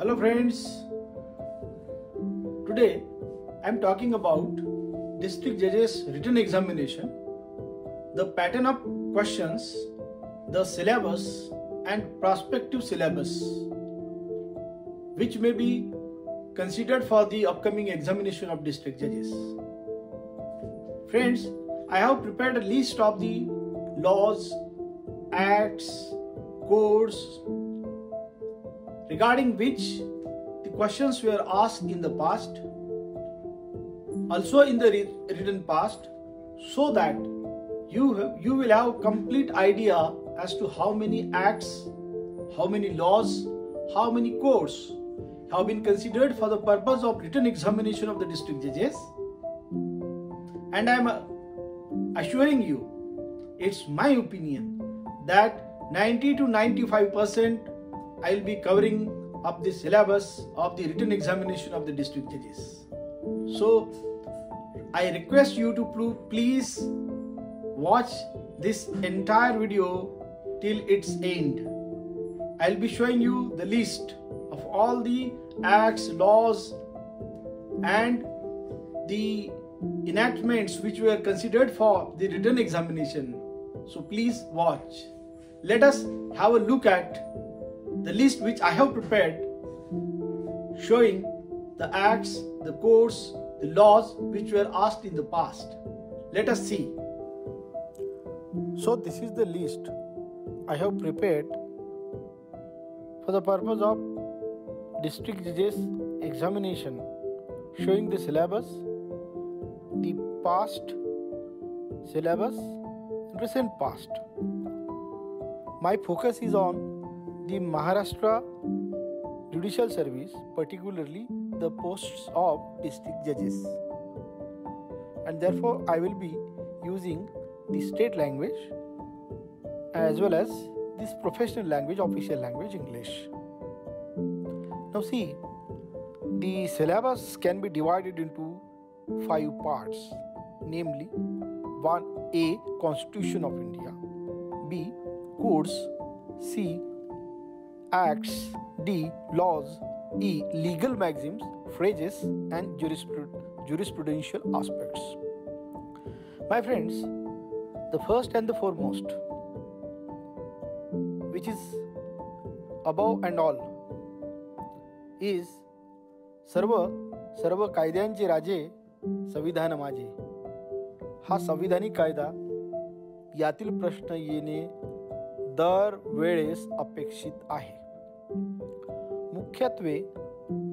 Hello friends, today I am talking about district judges written examination, the pattern of questions, the syllabus and prospective syllabus which may be considered for the upcoming examination of district judges. Friends, I have prepared a list of the laws, acts, codes regarding which the questions were asked in the past, also in the written past, so that you will have a complete idea as to how many acts, how many laws, how many codes have been considered for the purpose of written examination of the district judges. And I am assuring you, it's my opinion that 90 to 95% I will be covering up the syllabus of the written examination of the district judges. So I request you to please watch this entire video till its end. I'll be showing you the list of all the acts, laws and the enactments which were considered for the written examination. So please watch. Let us have a look at the list which I have prepared, showing the acts, the codes, the laws which were asked in the past. Let us see. So this is the list I have prepared for the purpose of district judges examination, showing the syllabus, the past syllabus and recent past. My focus is on the Maharashtra Judicial Service, particularly the posts of district judges, and therefore I will be using the state language as well as this professional language, official language, English. Now see, the syllabus can be divided into 5 parts, namely 1A, Constitution of India, B, Codes, C, Acts, D, Laws, E, Legal maxims, phrases and jurisprudential aspects. My friends, the first and the foremost, which is above and all, is सर्व कायद्यांचे राजे संविधान माझे. हा संविधानिक कायदा यातील प्रश्न येणे दर वेळेस अपेक्षित आहे. मुख्यत्वे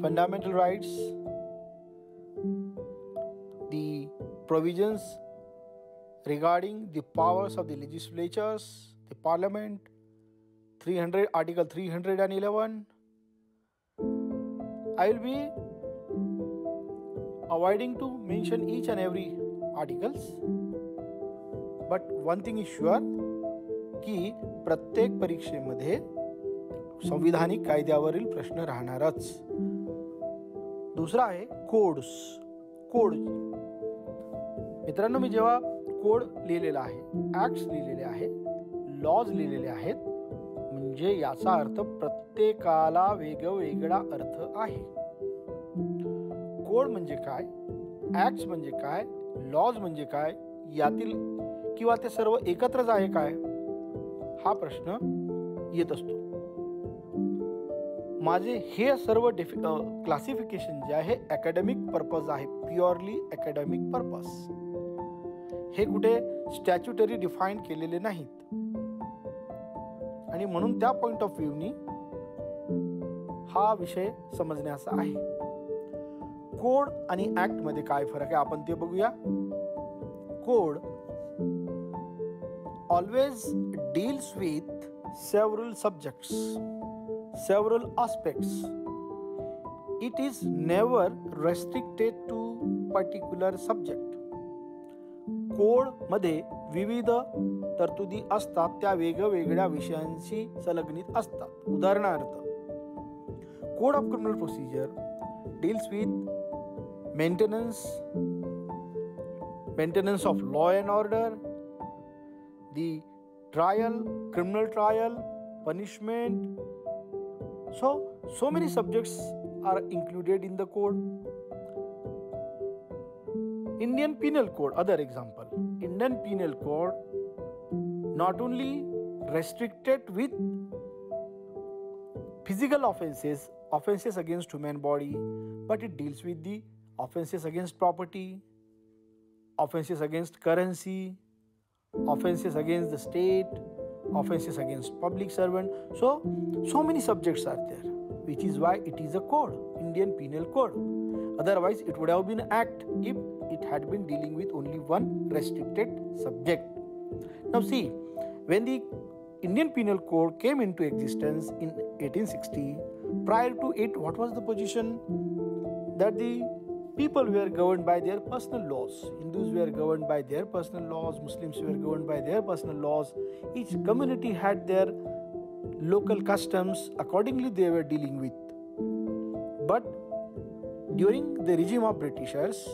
fundamental rights, the provisions regarding the powers of the legislatures, the parliament, Article 311. I will be avoiding to mention each and every articles, but one thing is sure की प्रत्येक परीक्षेमध्ये संविधानिक कायद्यावरील प्रश्न राहणारच. दुसरा आहे कोड. मित्रांनो, मी जेव्हा कोड लिहिलेला आहे, ऍक्ट्स लिहिलेले आहे, लॉज लिहिलेले आहेत, म्हणजे याचा अर्थ प्रत्येकाला वेगवेगळा अर्थ आहे. कोड म्हणजे काय, ऍक्ट्स म्हणजे काय, लॉज म्हणजे काय, यातील किंवा ते सर्व एकत्रच आहे काय, हा प्रश्न येत असतो. माझे हे सर्व क्लासिफिकेशन जे आहे अकॅडमिक पर्पज आहे, प्युअरली अकॅडमिक पर्पज. हे कुठे स्टॅच्युटरी डिफाईन केलेले नाहीत आणि म्हणून त्या पॉइंट ऑफ व्ह्यूनी हा विषय समजण्याचा आहे. कोड आणि ऍक्ट मध्ये काय फरक आहे आपण ते बघूया. Code always deals with several subjects, several aspects. It is never restricted to particular subject. Code मध्ये विविध तरतुदी असतात, त्या वेगवेगळ्या विषयांशी संलग्नित असतात. उदाहरणार्थ, code of criminal procedure deals with maintenance of law and order, the trial, criminal trial, punishment, So many subjects are included in the code. Indian Penal Code, other example. Indian Penal Code not only restricted with physical offenses against human body, but it deals with the offenses against property, offenses against currency, offenses against the state, offenses against public servant. So many subjects are there, which is why it is a code, Indian Penal Code. Otherwise, it would have been an act if it had been dealing with only one restricted subject. Now see, when the Indian Penal Code came into existence in 1860, prior to it, what was the position? That the people were governed by their personal laws. Hindus were governed by their personal laws, Muslims were governed by their personal laws. Each community had their local customs, accordingly they were dealing with. But during the regime of Britishers,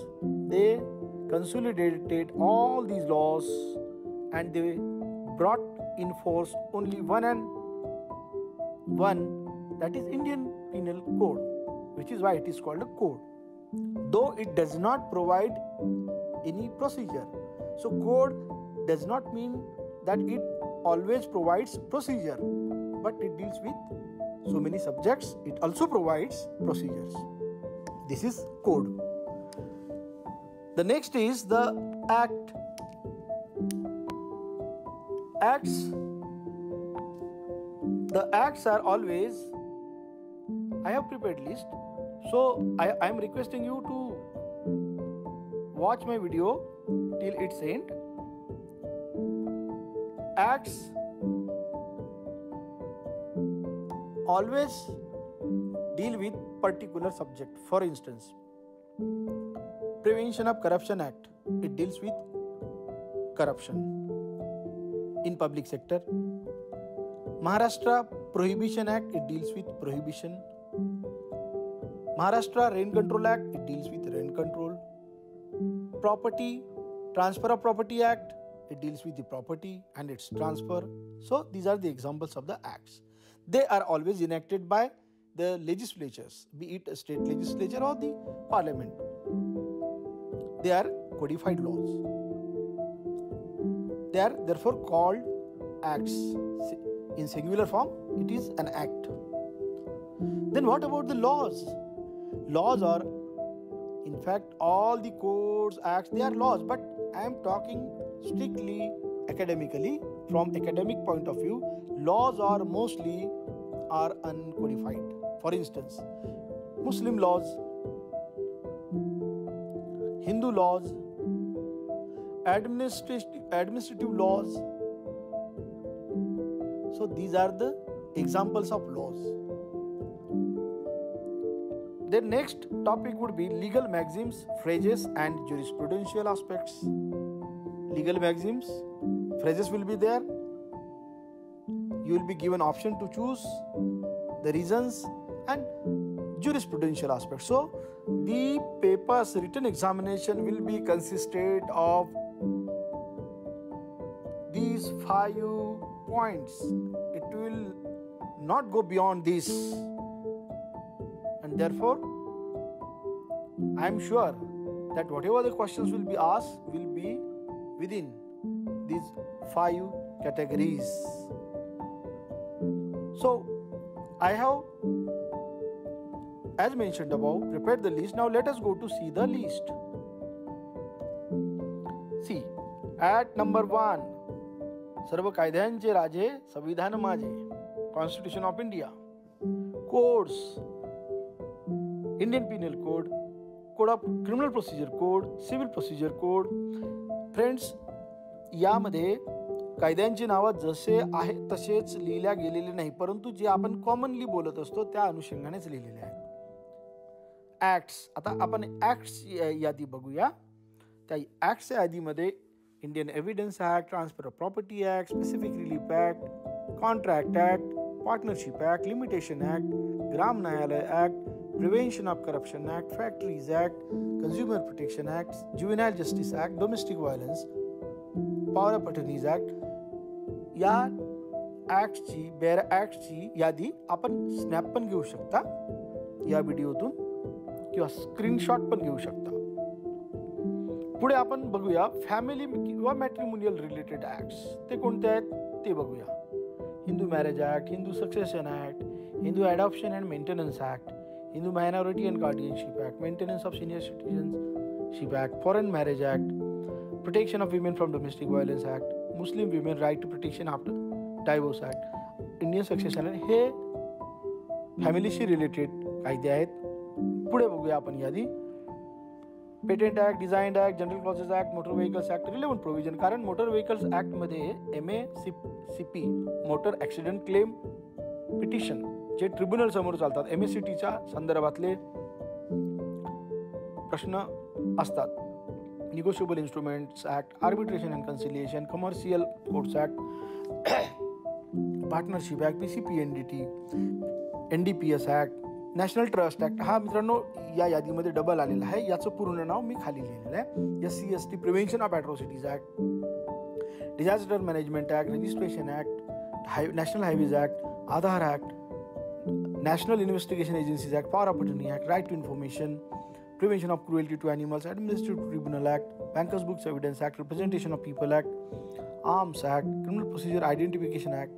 they consolidated all these laws and they brought in force only one, that is Indian Penal Code, which is why it is called a code. Though it does not provide any procedure. So code does not mean that it always provides procedure, but it deals with so many subjects. It also provides procedures. This is code. The next is the act. Acts. The acts are always, I have prepared list. So I am requesting you to watch my video till its end. Acts always deal with particular subject. For instance, Prevention of Corruption Act, it deals with corruption in public sector. Maharashtra Prohibition Act, it deals with prohibition. Maharashtra Rent Control Act, it deals with rent control. Transfer of Property Act, it deals with the property and its transfer. So these are the examples of the acts. They are always enacted by the legislatures, be it a state legislature or the parliament. They are codified laws. They are therefore called acts. In singular form, it is an act. Then what about the laws? Laws are, in fact, all the codes, acts, they are laws, but I am talking strictly academically. From academic point of view, laws are mostly uncodified. For instance, Muslim laws, Hindu laws, administrative laws. So these are the examples of laws. The next topic would be legal maxims, phrases and jurisprudential aspects. Legal maxims, phrases will be there. You will be given option to choose the reasons and jurisprudential aspects. So the paper's written examination will be consisted of these 5 points. It will not go beyond this, and therefore I am sure that whatever the questions will be asked will be within these 5 categories. So I have, as mentioned above, prepared the list. Now let us go to see the list. See, at number 1, सर्व कायद्यांचे राजे संविधान माझे, Constitution of India. Codes, Indian Penal Code, Code of Criminal Procedure Code, Civil Procedure Code. Friends, यामध्ये कायद्यांची नावं जसे आहेत तसेच लिहिल्या गेलेले नाही, परंतु जे आपण कॉमनली बोलत असतो त्या अनुषंगानेच लिहिलेले आहेत. ऍक्ट्स, आता आपण ऍक्ट्स यादी बघूया. त्या ऍक्ट्सच्या यादीमध्ये Indian evidence act, transfer of property act, specific relief act, contract act, partnership act, limitation act, Gram Nyayalaya act, prevention of corruption act, factories act, consumer protection act, juvenile justice act, domestic violence, power of attorneys act, या ॲक्टची bare ॲक्टची यादी आपण snap पण घेऊ शकता या व्हिडिओतून किंवा स्क्रीनशॉट पण घेऊ शकता. पुढे आपण बघूया फॅमिली किंवा मॅट्रिमोनियल रिलेटेड ॲक्ट्स. ते कोणते आहेत ते बघूया. Hindu marriage act, Hindu succession act, Hindu adoption and maintenance act, Hindu minority and guardianship act, maintenance of senior citizenship act, foreign marriage act, protection of women from domestic violence act, Muslim women right to protection after divorce act, Indian succession act. हे फॅमिलीशी related कायदे आहेत. पुढे बघूया आपण यादी. Patent act, design act, general clauses act, motor vehicles act, relevant provision. कारण motor vehicles ॲक्टमध्ये MACP motor accident claim petition जे ट्रिब्युनल समोर चालतात, MACTच्या संदर्भातले प्रश्न असतात. Negotiable instruments act, arbitration and conciliation, commercial courts act, partnership act, PCPNDT, NDPS act, national trust act. हा मित्रांनो या यादीमध्ये डबल आलेला आहे. याचं पूर्ण नाव मी खाली लिहिलेलं आहे. SC/ST prevention of atrocities act, disaster management act, registration act, national highways act, Aadhaar act, national investigation agencies act, power of attorney act, right to information, prevention of cruelty to animals, administrative tribunal act, bankers books evidence act, representation of people act, arms act, criminal procedure identification act,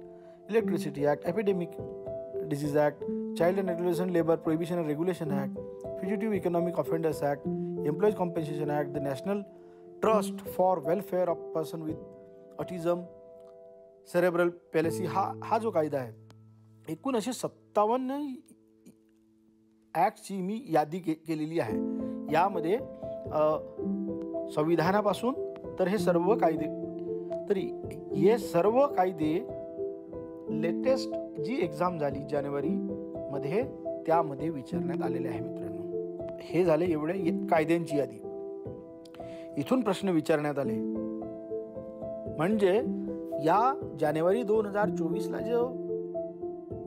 electricity act, epidemic disease act, child and adolescent labour prohibition and regulation act, fugitive economic offenders act, employees compensation act, the national trust for welfare of person with autism, cerebral palsy. हा जो कायदा आहे, एकूण असे 57 ॲक्टची मी यादी केलेली आहे. यामध्ये संविधानापासून तर हे सर्व कायदे, तरी हे सर्व कायदे लेटेस्ट जी एक्झाम झाली जानेवारीमध्ये त्यामध्ये विचारण्यात आलेले आहे मित्रांनो. हे झाले एवढे कायद्यांची यादी. इथून प्रश्न विचारण्यात आले. म्हणजे या जानेवारी 2024ला जो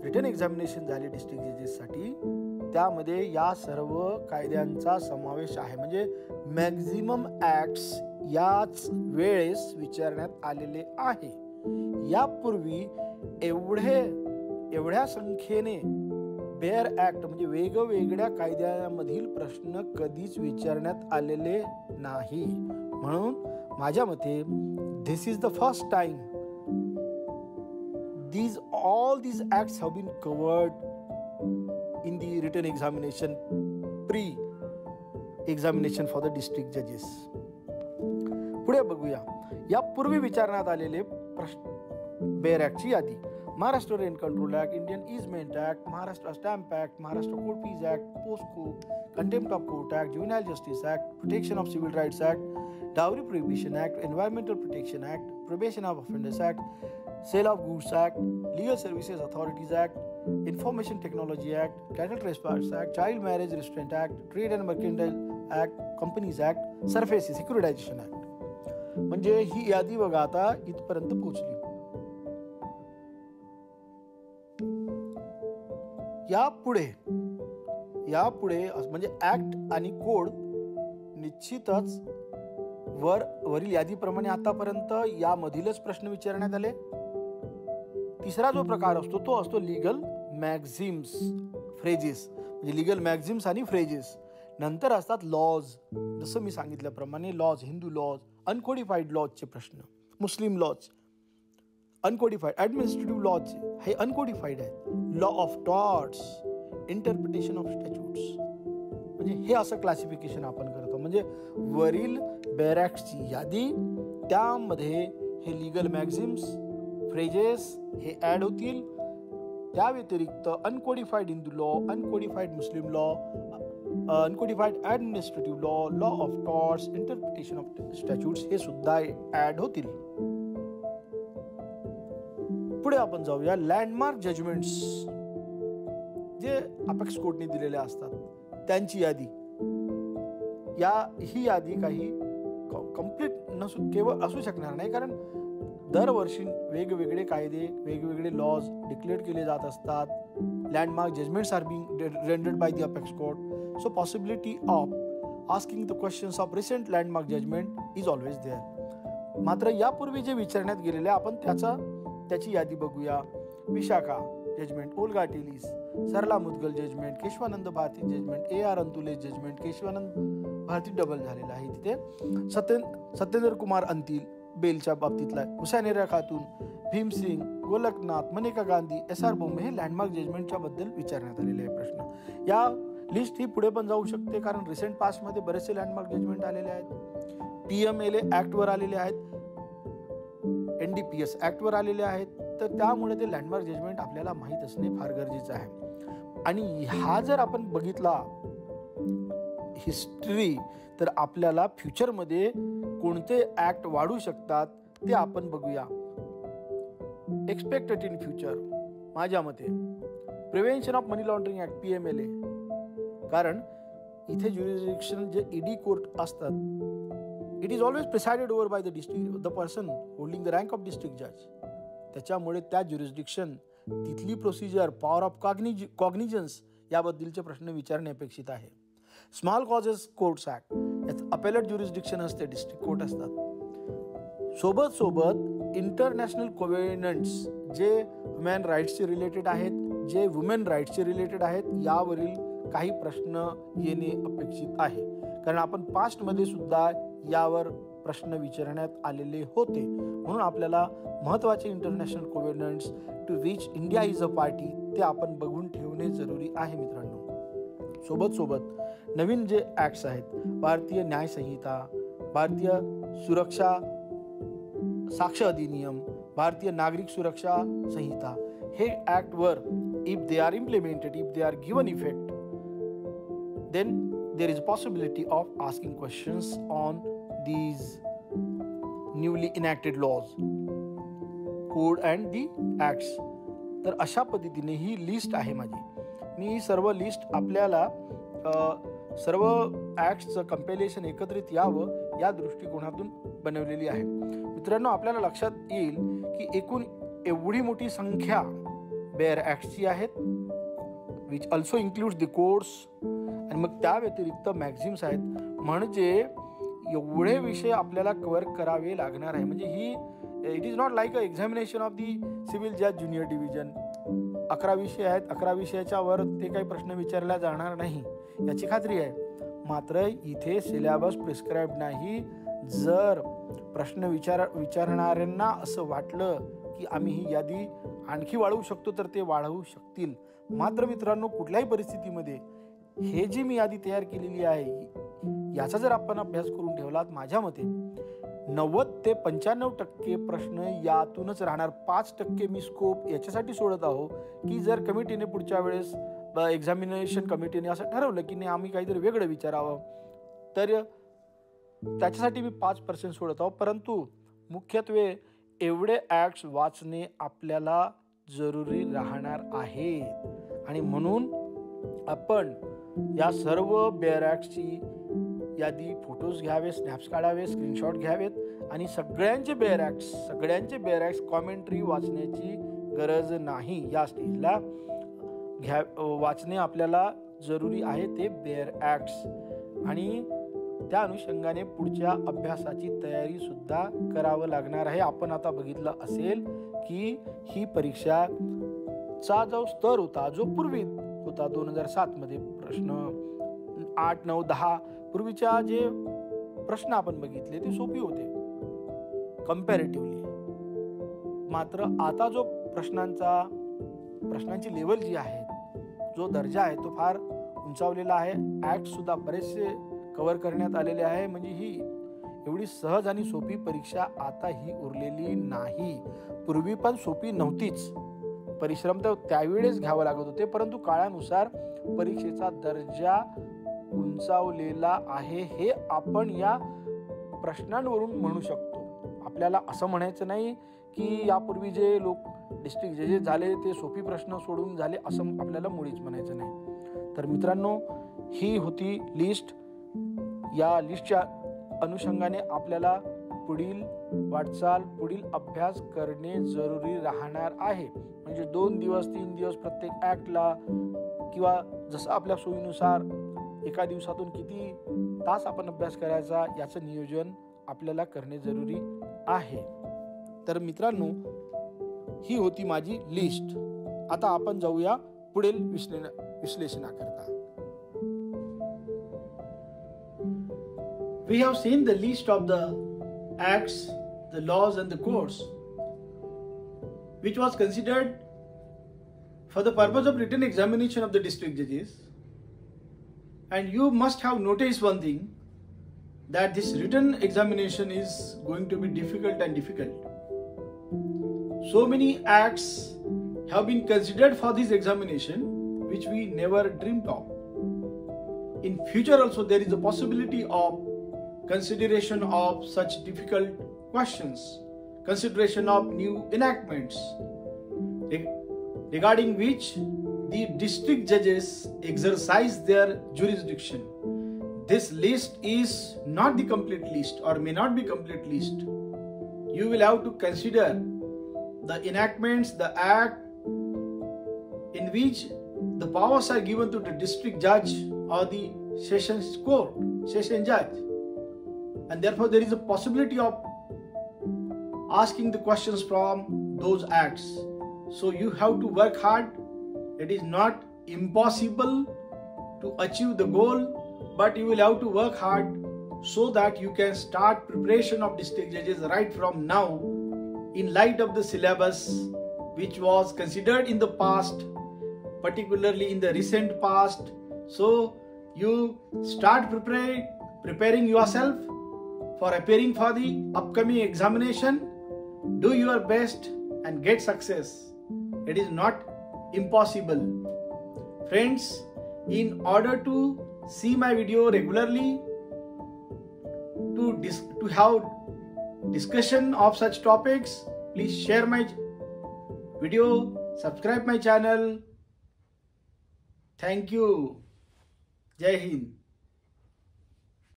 रिटन एक्झामिनेशन झाले डिस्ट्रिक्ट जजेससाठी, त्यामध्ये या सर्व कायद्यांचा समावेश आहे. म्हणजे मॅक्झिमम ॲक्ट्स याच वेळेस विचारण्यात आलेले आहे. यापूर्वी एवढ्या संख्येने बेअर ॲक्ट म्हणजे वेगवेगळ्या कायद्यामधील प्रश्न कधीच विचारण्यात आलेले नाही. म्हणून माझ्या मते this is the first time all these acts have been covered in the written examination, pre-examination for the district judges. पुढे बघूया यापूर्वी विचारण्यात आलेले प्रश्न बेअर ॲक्टची यादी. Maharashtra rent control act, Indian easement act, Maharashtra stamp act, Maharashtra court fees act, POCSO, contempt of court act, juvenile justice act, protection of civil rights act, dowry prohibition act, environmental protection act, probation of offenders act, sale of goods act, legal services authorities act, information technology act, cattle trespass act, child marriage restraint act, trade and mercantile act, companies act, SARFAESI securitisation act. म्हणजे ही यादी बघा आता इथपर्यंत पोहोचली. यापुढे म्हणजे act आणि code निश्चितच वरील यादीप्रमाणे आतापर्यंत यामधीलच प्रश्न विचारण्यात आले. तिसरा जो प्रकार असतो तो असतो लीगल मॅक्झिम्स फ्रेजेस, म्हणजे लीगल मॅक्झिम्स आणि फ्रेजेस. नंतर असतात लॉज, जसं मी सांगितल्याप्रमाणे लॉज, हिंदू लॉज, अनकोडिफाईड लॉजचे प्रश्न, Muslim laws, uncodified, administrative laws हे अनकोडिफाईड आहेत, law of torts, interpretation of statutes. म्हणजे हे असं क्लासिफिकेशन आपण करतो. म्हणजे वरील बेअर ॲक्टची यादी, त्यामध्ये हे लीगल मॅक्झिम्स फ्रेजेस हे ॲड होतील. त्या व्यतिरिक्त uncodified Hindu law, uncodified Muslim law, uncodified administrative law, law of torts, interpretation of statutes हे सुद्धा ॲड होतील. पुढे आपण जाऊया लँडमार्क जजमेंट्स जे अपेक्स कोर्टने दिलेले असतात त्यांची यादी. ही यादी काही कंप्लीट केवळ असू शकणार नाही, कारण दरवर्षी वेगवेगळे कायदे, वेगवेगळे लॉज डिक्लेअर केले जात असतात. Landmark judgments are being rendered by the apex court, so possibility of asking the questions of recent landmark judgment is always there. मात्र यापूर्वी जे विचारण्यात गेलेले आपण त्याचा त्याची यादी बघूया. Vishakha judgment, Olga Tellis, Sarla Mudgal judgment, Kesavananda Bharati judgment, AR Antulay judgment, Kesavananda Bharati double झालेला आहे तिथे. सत्येंद्र कुमार अंतिल बेलच्या बाबतीतला, हुसैनेरा खातून, भीमसिंग, गोलकनाथ, मनेका गांधी, SR बोंबे हे लँडमार्क जजमेंटच्या बद्दल विचारण्यात आलेले आहे प्रश्न. या लिस्ट ही पुढे पण जाऊ शकते, कारण रिसेंट पास्ट मध्ये बरेचसे लँडमार्क जजमेंट आलेले आहेत. PMLA ऍक्ट वर आलेले आहेत, NDPS ऍक्ट वर आलेले आहेत. तर त्यामुळे ते लँडमार्क जजमेंट आपल्याला माहीत असणे फार गरजेचं आहे. आणि हा जर आपण बघितला हिस्ट्री, तर आपल्याला फ्युचरमध्ये कोणते ऍक्ट वाढू शकतात ते आपण बघूया. एक्सपेक्टेड इन फ्युचर माझ्या मते prevention of money laundering act PMLA, कारण इथे ज्युरिस्डिक्शन जे ED कोर्ट असतात, it is always presided over by the person holding the rank of district जज. त्याच्यामुळे त्या ज्युरिस्डिक्शन, तिथली प्रोसिजर, पॉवर ऑफ कॉग्निजन्स याबद्दलचे प्रश्न विचारणे अपेक्षित आहे. स्मॉल कॉजेस कोर्ट्स ऍक्ट, यात अपेलेट ज्युरिस्डिक्शन असते, डिस्ट्रिक्ट कोर्ट असतात. सोबत इंटरनॅशनल कोव्हेनंट्स जे ह्युमन राईट्सचे रिलेटेड आहेत, जे वुमेन राईट्सचे रिलेटेड आहेत, यावरील काही प्रश्न येणे अपेक्षित आहे. कारण आपण पास्टमध्ये सुद्धा यावर प्रश्न विचारण्यात आलेले होते. म्हणून आपल्याला महत्त्वाचे international covenants to which India is a party ते आपण बघून ठेवणे जरुरी आहे मित्रांनो. सोबत नवीन जे ऍक्ट्स आहेत, भारतीय न्याय संहिता, भारतीय सुरक्षा साक्ष अधिनियम, भारतीय नागरिक सुरक्षा संहिता, हे ऍक्ट वर if they are implemented, if they are given effect, then there is a possibility of asking questions on these newly enacted laws, code and the acts. तर अशा पद्धतीने ही लिस्ट आहे माझी. मी ही सर्व लिस्ट आपल्याला सर्व ऍक्ट्सचं कंपेलेशन एकत्रित यावं या दृष्टिकोनातून बनवलेली आहे. मित्रांनो, आपल्याला लक्षात येईल की एकूण एवढी मोठी संख्या बेअर ऍक्ट्सची आहेत, which also includes the codes, आणि मग त्या व्यतिरिक्त मॅक्झिम्स आहेत. म्हणजे एवढे विषय आपल्याला कव्हर करावे लागणार आहे. म्हणजे ही it is not like a examination of the civil जज ज्युनियर डिव्हिजन. 11 विषय आहेत, 11 विषयाच्या वर ते काही प्रश्न विचारला जाणार नाही याची खात्री आहे. मात्र इथे सिलेबस प्रिस्क्राईब नाही. जर प्रश्न विचारणाऱ्यांना असं वाटलं की आम्ही ही यादी आणखी वाढवू शकतो तर ते वाढवू शकतील. मात्र मित्रांनो, कुठल्याही परिस्थितीमध्ये हे जी मी यादी तयार केलेली आहे याचा जर आपण अभ्यास करून ठेवलात, माझ्या मते 90 ते 95% प्रश्न यातूनच राहणार. 5% मी स्कोप याच्यासाठी सोडत आहो की जर कमिटीने पुढच्या वेळेस एक्झामिनेशन कमिटीने असं ठरवलं की नाही आम्ही काहीतरी वेगळं विचारावं, तर त्याच्यासाठी मी 5% सोडत आहो. परंतु मुख्यत्वे एवढे ऍक्ट्स वाचणे आपल्याला जरुरी राहणार आहे. आणि म्हणून आपण या सर्व बेअर ऍक्ट्सची यादी, फोटोज घ्यावे, स्नॅप्स काढावे, स्क्रीनशॉट घ्यावेत आणि सगळ्यांचे बेअर ऍक्ट्स कॉमेंट्री वाचण्याची गरज नाही. या स्टेजला वाचणे आपल्याला जरुरी आहे ते बेअर ऍक्ट्स, आणि त्या अनुषंगाने पुढच्या अभ्यासाची तयारी सुद्धा करावं लागणार आहे. आपण आता बघितलं असेल की ही परीक्षाचा जो स्तर होता, जो पूर्वी होता 2007 मध्ये प्रश्न 8, 9, 10 पूर्वीच्या जे प्रश्न आपण बघितले ते सोपी होते कंपॅरेटिव्हली. मात्र आता जो प्रश्नांची लेवल जी आहे, जो दर्जा आहे तो फार उंचावलेला आहे. ऍक्ट सुद्धा बरेचसे कव्हर करण्यात आलेले आहे. म्हणजे ही एवढी सहज आणि सोपी परीक्षा आता ही उरलेली नाही. पूर्वी पण सोपी नव्हतीच, परिश्रम तर त्यावेळेस घ्यावं लागत होते, परंतु काळानुसार परीक्षेचा दर्जा उंचावलेला आहे हे आपण या प्रश्नांवरून म्हणू शकतो. आपल्याला असं म्हणायचं नाही की यापूर्वी जे लोक डिस्ट्रिक्ट जजेस झाले ते सोपी प्रश्न सोडून झाले, असं आपल्याला मुळीच म्हणायचं नाही. तर मित्रांनो, ही होती लिस्ट. या लिस्टच्या अनुषंगाने आपल्याला पुढील वाटचाल, पुढील अभ्यास करणे जरुरी राहणार आहे. म्हणजे 2 दिवस 3 दिवस प्रत्येक ऍक्टला, किंवा जसं आपल्या सोयीनुसार एका दिवसातून किती तास आपण अभ्यास करायचा याचं नियोजन आपल्याला करणे जरुरी आहे. तर मित्रांनो, ही होती माझी लिस्ट. आता आपण जाऊया पुढील विश्लेषणाकरता. We have seen the list of the acts, the laws and the codes which was considered for the purpose of written examination of the district judges. And you must have noticed one thing, that this written examination is going to be difficult and difficult. So many acts have been considered for this examination which we never dreamed of. In future also there is a possibility of consideration of such difficult questions, consideration of new enactments regarding which the district judges exercise their jurisdiction. This list is not the complete list or may not be complete list. You will have to consider the enactments, the act in which the powers are given to the district judge or the sessions court, session judge. And therefore there is a possibility of asking the questions from those acts. So you have to work hard. It is not impossible to achieve the goal, but you will have to work hard so that you can start preparation of district judges right from now in light of the syllabus which was considered in the past, particularly in the recent past. So you start preparing yourself for appearing for the upcoming examination. Do your best and get success. It is not impossible. Friends, in order to see my video regularly, to have discussion of such topics, please share my video, subscribe my channel. Thank you. Jai Hind.